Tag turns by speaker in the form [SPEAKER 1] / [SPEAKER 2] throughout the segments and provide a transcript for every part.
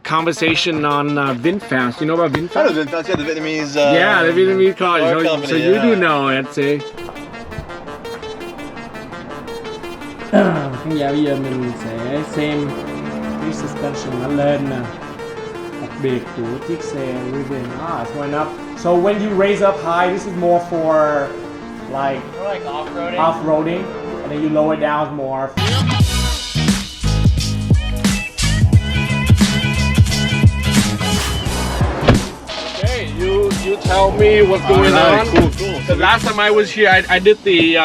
[SPEAKER 1] conversation on VinFast. You know about VinFast?
[SPEAKER 2] I know VinFast, yeah, the Vietnamese.
[SPEAKER 1] Yeah, the Vietnamese car.
[SPEAKER 2] company,
[SPEAKER 1] So you do know it, see. Khán giả bây giờ mình sẽ xem cái suspension nó lên nè, đặc biệt của chiếc xe Rivian. It's going up. So when you raise up high, this is more for like
[SPEAKER 3] off-roading.
[SPEAKER 1] Off-roading, and then you lower it down more. Okay, you tell me what's going on.
[SPEAKER 2] Cool.
[SPEAKER 1] The last time I was here, I did the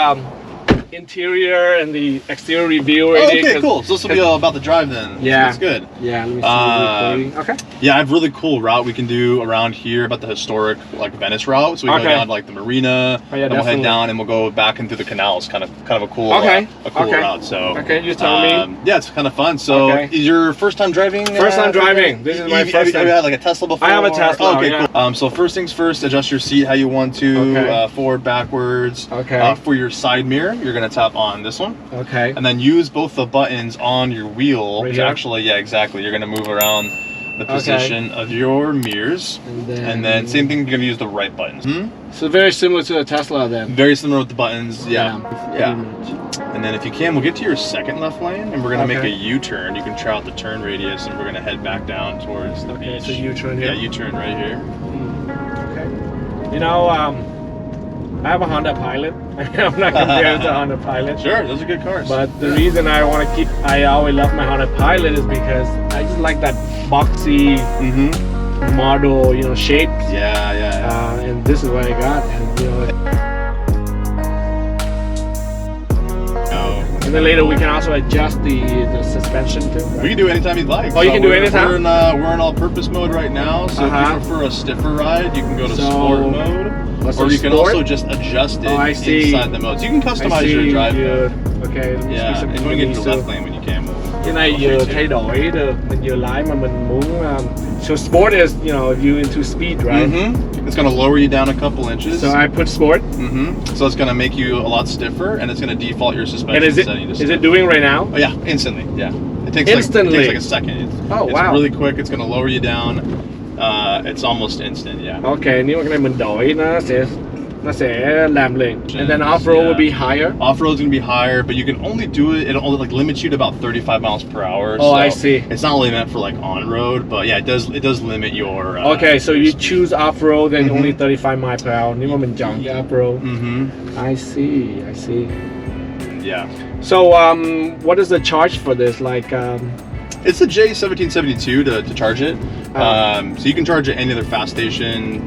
[SPEAKER 1] interior and the exterior review already.
[SPEAKER 2] Okay, cool. So this will be all about the drive then.
[SPEAKER 1] Yeah.
[SPEAKER 2] That's good.
[SPEAKER 1] Yeah, let me see the recording. Okay.
[SPEAKER 2] Yeah, I have a really cool route we can do around here about the historic like Venice route. So we go down to like the marina,
[SPEAKER 1] yeah,
[SPEAKER 2] then we'll head down and we'll go back in through the canals. Kind of a cool route. So
[SPEAKER 1] you tell me.
[SPEAKER 2] Yeah, it's kind of fun. So is your first time driving?
[SPEAKER 1] First time driving. This is my first time.
[SPEAKER 2] Have you had like a Tesla before?
[SPEAKER 1] I have a Tesla.
[SPEAKER 2] Okay, cool. So first things first, adjust your seat how you want to, forward, backwards.
[SPEAKER 1] Okay.
[SPEAKER 2] For your side mirror, you're gonna tap on this one.
[SPEAKER 1] Okay.
[SPEAKER 2] And then use both the buttons on your wheel.
[SPEAKER 1] Right
[SPEAKER 2] Which actually, yeah, exactly. You're gonna move around the position of your mirrors, and then same thing. You're gonna use the right buttons.
[SPEAKER 1] So very similar to the Tesla then.
[SPEAKER 2] Very similar with the buttons. Yeah.
[SPEAKER 1] Yeah.
[SPEAKER 2] And then if you can, we'll get to your second left lane, and we're gonna make a U-turn. You can try out the turn radius, and we're gonna head back down towards the beach.
[SPEAKER 1] So U-turn here.
[SPEAKER 2] Yeah, U-turn right here.
[SPEAKER 1] Okay. You know, I have a Honda Pilot. I'm not compared to Honda Pilot.
[SPEAKER 2] Sure, those are good cars.
[SPEAKER 1] But the reason I always love my Honda Pilot is because I just like that boxy model, you know, shape.
[SPEAKER 2] Yeah.
[SPEAKER 1] And this is what I got, and you know. And then later we can also adjust the suspension too. Right?
[SPEAKER 2] We can do it anytime you'd like.
[SPEAKER 1] Oh, you can do it anytime?
[SPEAKER 2] We're in all-purpose mode right now, so if you prefer a stiffer ride, you can go to sport mode. Or you can also just adjust it inside the mode. So you can customize your drive.
[SPEAKER 1] Okay.
[SPEAKER 2] Yeah, and we get to the left lane when you can.
[SPEAKER 1] Cái này vừa thay đổi được, mình vừa lái mà mình muốn. So sport is, you know, if you into speed, right?
[SPEAKER 2] It's gonna lower you down a couple inches.
[SPEAKER 1] So I put sport.
[SPEAKER 2] So it's gonna make you a lot stiffer, and it's gonna default your suspension
[SPEAKER 1] and
[SPEAKER 2] setting to
[SPEAKER 1] is it doing right now?
[SPEAKER 2] Oh yeah, instantly. Yeah, it takes
[SPEAKER 1] instantly.
[SPEAKER 2] Like a second. It's really quick. It's gonna lower you down. It's almost instant. Yeah.
[SPEAKER 1] Okay, nếu mà cái này mình đổi nó sẽ làm liền. And then off-road will be higher.
[SPEAKER 2] Off-road's gonna be higher, but you can only do it. It only like limits you to about 35 miles per hour.
[SPEAKER 1] Oh,
[SPEAKER 2] so
[SPEAKER 1] I see.
[SPEAKER 2] It's not really meant for like on-road, but yeah, it does limit your.
[SPEAKER 1] Okay, so you choose off-road, then only 35 miles per hour. Nếu mà mình chọn cái off-road. I see.
[SPEAKER 2] Yeah.
[SPEAKER 1] So what is the charge for this? Like.
[SPEAKER 2] It's the J1772 to charge it. So you can charge at any other fast station.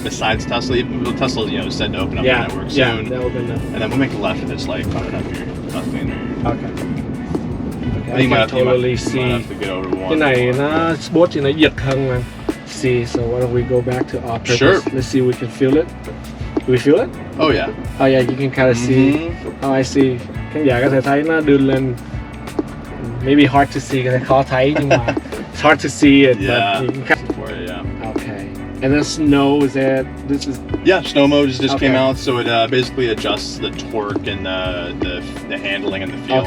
[SPEAKER 2] Besides Tesla. Tesla, you know, is set to open up the network soon.
[SPEAKER 1] Yeah, they'll open up.
[SPEAKER 2] And then we'll make a left if it's like coming up here. Nothing.
[SPEAKER 1] Okay.
[SPEAKER 2] You might
[SPEAKER 1] totally see.
[SPEAKER 2] Have to get over one.
[SPEAKER 1] Cái này nó sport thì nó giật hơn mà. See, so why don't we go back to our purpose?
[SPEAKER 2] Sure.
[SPEAKER 1] Let's see if we can feel it. Do we feel it?
[SPEAKER 2] Oh yeah.
[SPEAKER 1] Oh yeah, you can kind of see. Oh, I see. Khán giả có thể thấy nó đưa lên. Maybe hard to see, khó thấy nhưng mà it's hard to see it.
[SPEAKER 2] Yeah.
[SPEAKER 1] But you can
[SPEAKER 2] Okay.
[SPEAKER 1] And then snow is that this is.
[SPEAKER 2] Yeah, snow mode just came out, so it basically adjusts the torque and the handling and the feel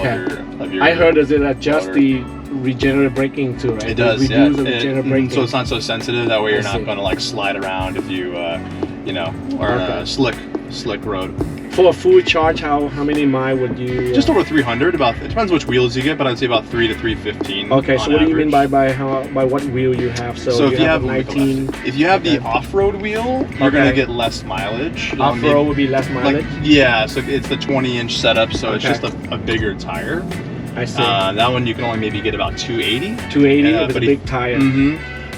[SPEAKER 2] of your.
[SPEAKER 1] I heard does it adjust the regenerative braking too, right?
[SPEAKER 2] It does.
[SPEAKER 1] Reduce the regenerative braking.
[SPEAKER 2] So it's not so sensitive. That way you're not going to like slide around if you are on a slick road.
[SPEAKER 1] For a full charge, how many miles would you?
[SPEAKER 2] Just over 300. It depends which wheels you get, but I'd say about 3 to 315.
[SPEAKER 1] Okay, so what do you mean by what wheel you have?
[SPEAKER 2] So if you have
[SPEAKER 1] 19,
[SPEAKER 2] if you have the off-road wheel, you're gonna get less mileage.
[SPEAKER 1] Off-road would be less mileage.
[SPEAKER 2] So it's the 20-inch setup, so it's just a bigger tire.
[SPEAKER 1] I see.
[SPEAKER 2] That one you can only maybe get about 280.
[SPEAKER 1] 280 with a big tire.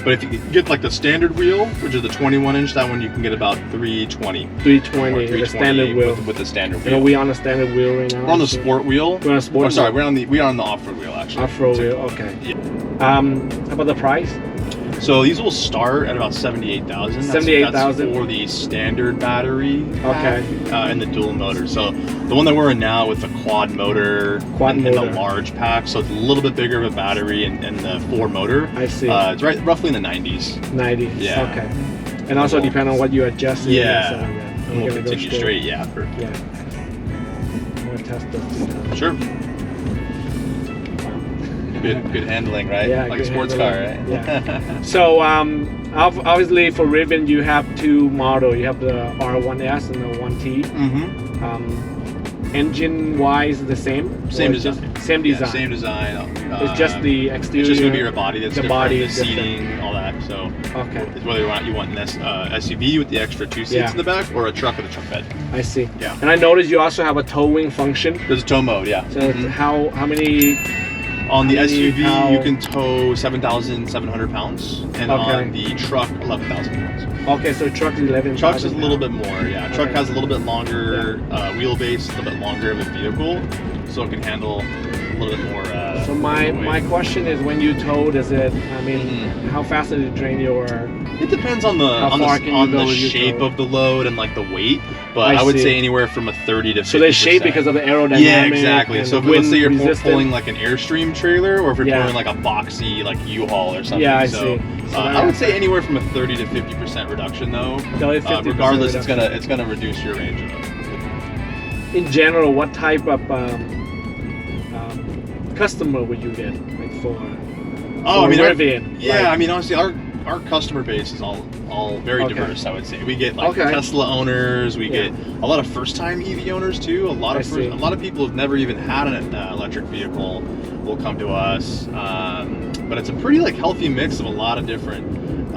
[SPEAKER 2] But if you get like the standard wheel, which is the 21-inch, that one you can get about 320.
[SPEAKER 1] 320, the standard wheel.
[SPEAKER 2] With the standard wheel.
[SPEAKER 1] Are we on the standard wheel right now?
[SPEAKER 2] We're on the sport wheel.
[SPEAKER 1] We're on the sport.
[SPEAKER 2] Sorry, we are on the off-road wheel actually.
[SPEAKER 1] Off-road wheel, okay.
[SPEAKER 2] Yeah.
[SPEAKER 1] How about the price?
[SPEAKER 2] So these will start at about 78,000.
[SPEAKER 1] 78,000
[SPEAKER 2] for the standard battery.
[SPEAKER 1] Okay.
[SPEAKER 2] And the dual motor. So the one that we're in now with the quad motor and the large pack, so it's a little bit bigger of a battery and the 4 motor.
[SPEAKER 1] I see.
[SPEAKER 2] It's roughly in the 90s.
[SPEAKER 1] 90s.
[SPEAKER 2] Yeah.
[SPEAKER 1] Okay. And also depend on what you adjust.
[SPEAKER 2] Yeah. And we'll continue straight. Yeah.
[SPEAKER 1] Yeah. I'm gonna test this.
[SPEAKER 2] Sure. Good handling, right?
[SPEAKER 1] Yeah,
[SPEAKER 2] like a
[SPEAKER 1] good
[SPEAKER 2] sports
[SPEAKER 1] handling.
[SPEAKER 2] car, right?
[SPEAKER 1] Yeah. So obviously for Rivian you have two models. You have the R1S and the 1T. Engine wise the same?
[SPEAKER 2] Same design.
[SPEAKER 1] Same design.
[SPEAKER 2] Yeah, same design.
[SPEAKER 1] It's just the exterior.
[SPEAKER 2] It's just going to be your body that's
[SPEAKER 1] the
[SPEAKER 2] different,
[SPEAKER 1] body
[SPEAKER 2] the
[SPEAKER 1] is
[SPEAKER 2] seating,
[SPEAKER 1] different.
[SPEAKER 2] all that. So
[SPEAKER 1] okay.
[SPEAKER 2] It's whether you want an SUV with the extra 2 seats in the back or a truck with a truck bed.
[SPEAKER 1] I see.
[SPEAKER 2] Yeah.
[SPEAKER 1] And I noticed you also have a towing function.
[SPEAKER 2] There's a tow mode, yeah.
[SPEAKER 1] So how many?
[SPEAKER 2] On the SUV,
[SPEAKER 1] you
[SPEAKER 2] can tow 7,700 pounds, and on the truck, 11,000 pounds.
[SPEAKER 1] Okay, so truck is 11,000.
[SPEAKER 2] Truck's is a little bit more, yeah. Truck has a little bit longer wheelbase, a little bit longer of a vehicle, so it can handle a little bit more.
[SPEAKER 1] So my question is, when you tow, does it? I mean, how fast does it drain your?
[SPEAKER 2] It depends on the shape of the load and like the weight, but I would say anywhere from a 30 to 50%.
[SPEAKER 1] So they shape because of the aerodynamic.
[SPEAKER 2] Yeah, exactly. So if let's say you're pulling like an Airstream trailer, or if you're pulling like a boxy like U-Haul or something.
[SPEAKER 1] Yeah, I see.
[SPEAKER 2] So I would say anywhere from a 30 to 50% reduction though. Regardless, it's gonna reduce your range.
[SPEAKER 1] In general, what type of customer would you get, like for?
[SPEAKER 2] Oh, I mean,
[SPEAKER 1] Rivian.
[SPEAKER 2] I mean, honestly, our customer base is all very diverse. I would say we get like Tesla owners, we get a lot of first-time EV owners too. A lot of people who've never even had an electric vehicle will come to us. But it's a pretty like healthy mix of a lot of different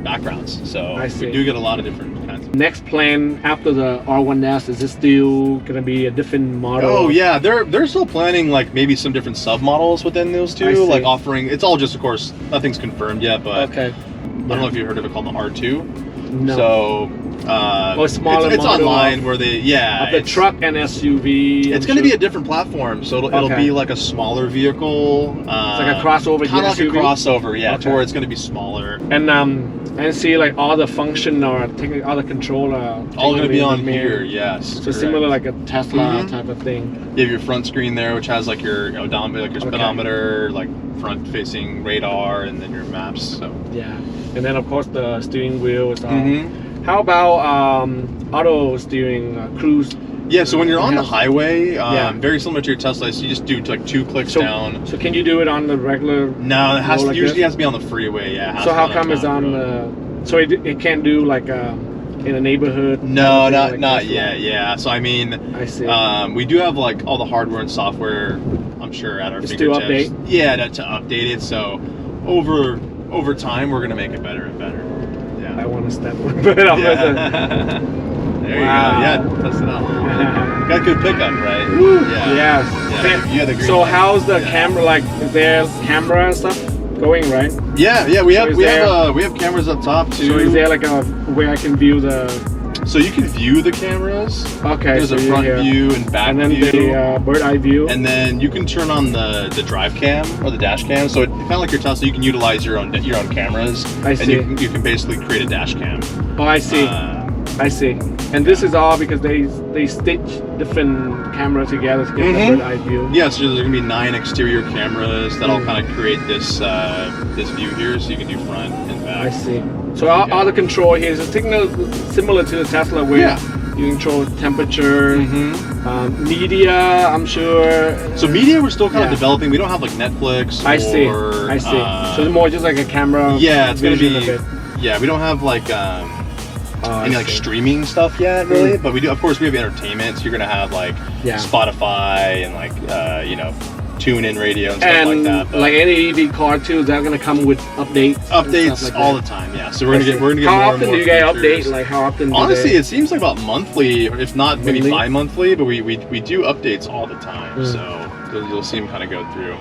[SPEAKER 2] backgrounds. So we do get a lot of different kinds.
[SPEAKER 1] Next plan after the R1S, is this still gonna be a different model?
[SPEAKER 2] Oh yeah, they're still planning like maybe some different sub models within those two, like offering. It's all just, of course, nothing's confirmed yet, but I don't know if you heard of it called the R2.
[SPEAKER 1] No.
[SPEAKER 2] So
[SPEAKER 1] smaller
[SPEAKER 2] it's online where they
[SPEAKER 1] the truck and SUV.
[SPEAKER 2] It's going to be a different platform, so it'll be like a smaller vehicle.
[SPEAKER 1] It's like a crossover.
[SPEAKER 2] Kind of like a crossover, yeah. To where it's going to be smaller.
[SPEAKER 1] And see, like all the function or all the controller
[SPEAKER 2] all going to be on here, yes.
[SPEAKER 1] So
[SPEAKER 2] correct.
[SPEAKER 1] Similar like a Tesla type of thing.
[SPEAKER 2] You have your front screen there, which has like your odometer, like your speedometer, like front-facing radar, and then your maps. So
[SPEAKER 1] yeah, and then of course the steering wheel is all. How about auto steering, cruise?
[SPEAKER 2] Yeah, so when you're on the highway, very similar to your Tesla, so you just do like 2 clicks down.
[SPEAKER 1] So can you do it on the regular?
[SPEAKER 2] No, it usually has to be on the freeway. Yeah.
[SPEAKER 1] So how come it's on the? So it can't do like in a neighborhood?
[SPEAKER 2] No, not yet. Yeah. So I mean,
[SPEAKER 1] I see.
[SPEAKER 2] We do have like all the hardware and software, I'm sure, at our fingertips.
[SPEAKER 1] To update.
[SPEAKER 2] Yeah, to update it. So over time, we're gonna make it better and better.
[SPEAKER 1] I want to step one bit off.
[SPEAKER 2] There you go. Yeah, test it out. Got good pickup, right?
[SPEAKER 1] Woo.
[SPEAKER 2] Yeah.
[SPEAKER 1] Yes. So how's the camera? Like, is there camera and stuff going, right?
[SPEAKER 2] Yeah. We have cameras up top too.
[SPEAKER 1] So is there like a way I can view the?
[SPEAKER 2] So you can view the cameras.
[SPEAKER 1] Okay.
[SPEAKER 2] There's a front view and back view.
[SPEAKER 1] And then the bird eye view.
[SPEAKER 2] And then you can turn on the drive cam or the dash cam. So kind of like your Tesla, you can utilize your own cameras.
[SPEAKER 1] I see.
[SPEAKER 2] And you can basically create a dash cam.
[SPEAKER 1] Oh, I see. I see. And this is all because they stitch different cameras together to get the bird eye view.
[SPEAKER 2] Yeah, so there's going to be 9 exterior cameras that all kind of create this view here, so you can do front and back.
[SPEAKER 1] I see. So all the control here is similar to the Tesla where you control temperature, media, I'm sure.
[SPEAKER 2] So media we're still kind of developing. We don't have like Netflix
[SPEAKER 1] I see. So it's more just like a camera.
[SPEAKER 2] Yeah, it's going to be. Yeah, we don't have like any like streaming stuff yet, really. But we do, of course, we have entertainment. So you're gonna have like Spotify and like tune-in radio and stuff like that. But
[SPEAKER 1] like any EV car too, is that gonna come with updates?
[SPEAKER 2] Updates
[SPEAKER 1] like
[SPEAKER 2] all the time. Yeah. So we're gonna get more and more.
[SPEAKER 1] How often do you guys update? Like how often?
[SPEAKER 2] Honestly, it seems like about monthly, if not maybe bi-monthly. But we do updates all the time. So you'll see them kind of go through.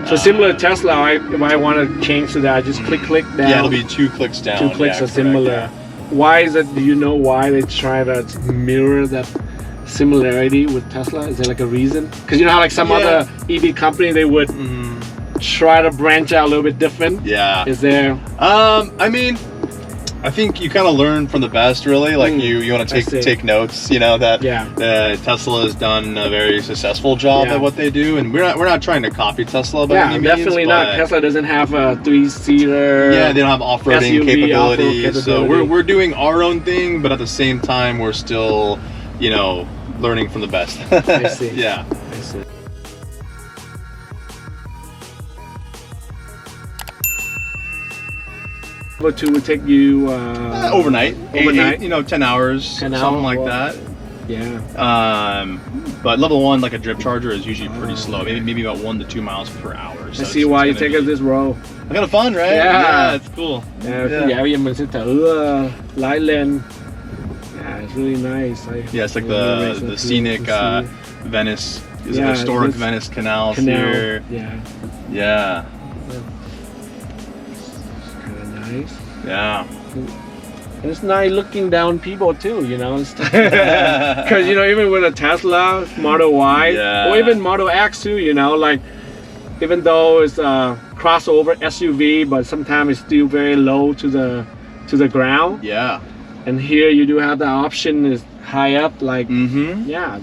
[SPEAKER 1] So similar to Tesla, if I want to change to that, just click down.
[SPEAKER 2] Yeah, it'll be 2 clicks down.
[SPEAKER 1] 2 clicks are similar. Why is it? Do you know why they try to mirror that similarity with Tesla? Is there like a reason? Because you know how like some other EV company they would try to branch out a little bit different.
[SPEAKER 2] Yeah.
[SPEAKER 1] Is there?
[SPEAKER 2] I mean, I think you kind of learn from the best, really. Like you want to take notes. You know that Tesla has done a very successful job at what they do, and we're not trying to copy Tesla by any means.
[SPEAKER 1] Definitely not. Tesla doesn't have a 3-seater.
[SPEAKER 2] Yeah, they don't have off-roading capability. So we're doing our own thing, but at the same time, we're still, learning from the best.
[SPEAKER 1] I see.
[SPEAKER 2] Yeah.
[SPEAKER 1] I see. Level 2 would take you
[SPEAKER 2] overnight.
[SPEAKER 1] Overnight.
[SPEAKER 2] 10 hours,
[SPEAKER 1] 10
[SPEAKER 2] something
[SPEAKER 1] hours,
[SPEAKER 2] like that.
[SPEAKER 1] Yeah.
[SPEAKER 2] But level 1, like a drip charger, is usually pretty slow. Maybe about 1 to 2 miles per hour. So
[SPEAKER 1] I see why you take this road.
[SPEAKER 2] Kind of fun, right?
[SPEAKER 1] Yeah,
[SPEAKER 2] it's cool.
[SPEAKER 1] Dạ, bây giờ mình sẽ thử lái lên. Yeah, it's really nice.
[SPEAKER 2] Yeah, it's like the scenic Venice, historic Venice canals here.
[SPEAKER 1] Yeah.
[SPEAKER 2] Yeah.
[SPEAKER 1] It's kind of nice.
[SPEAKER 2] Yeah.
[SPEAKER 1] And it's nice looking down people too, because even with a Tesla Model Y or even Model X too, like even though it's a crossover SUV, but sometimes it's still very low to the ground.
[SPEAKER 2] Yeah.
[SPEAKER 1] And here you do have the option is high up, like yeah.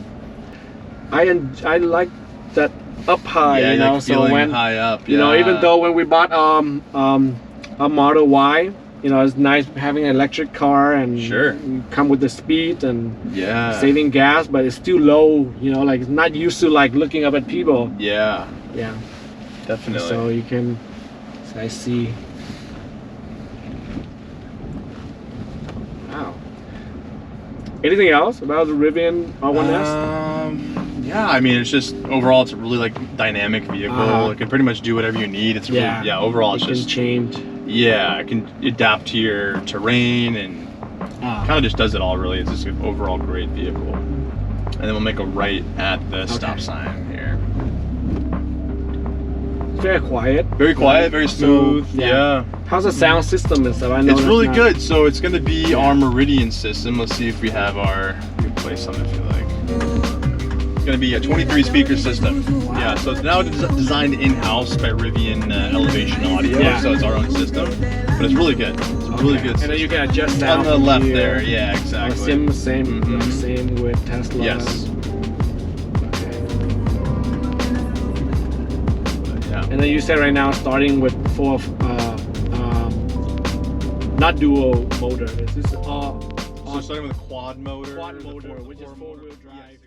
[SPEAKER 1] I like that up high,
[SPEAKER 2] like
[SPEAKER 1] so when
[SPEAKER 2] high up,
[SPEAKER 1] even though when we bought a Model Y, it's nice having an electric car and come with the speed and saving gas, but it's still low, like it's not used to like looking up at people.
[SPEAKER 2] Yeah.
[SPEAKER 1] Yeah.
[SPEAKER 2] Definitely.
[SPEAKER 1] So you can, I see. Wow. Anything else about the Rivian R1S?
[SPEAKER 2] Yeah, I mean, it's just overall, it's a really like dynamic vehicle. It can pretty much do whatever you need. It's really, overall, it's just
[SPEAKER 1] change.
[SPEAKER 2] Yeah, it can adapt to your terrain and kind of just does it all. Really, it's just an overall great vehicle. And then we'll make a right at the stop sign here.
[SPEAKER 1] Very quiet.
[SPEAKER 2] Very quiet, very smooth.
[SPEAKER 1] So,
[SPEAKER 2] yeah.
[SPEAKER 1] How's the sound system and stuff? I know
[SPEAKER 2] it's really good. So it's going to be our Meridian system. Let's see if we have we can play some if you like. It's going to be a 23 speaker system. Wow. Yeah, so it's now designed in-house by Rivian Elevation Audio.
[SPEAKER 1] Yeah.
[SPEAKER 2] So it's our own system, but it's really good. It's really good.
[SPEAKER 1] And then you can adjust that
[SPEAKER 2] on the left there. Yeah, exactly.
[SPEAKER 1] Same with Tesla.
[SPEAKER 2] Yes.
[SPEAKER 1] And then you said right now starting with not dual motor. Is this all?
[SPEAKER 2] So starting with a quad motor.
[SPEAKER 1] Which is 4-wheel drive.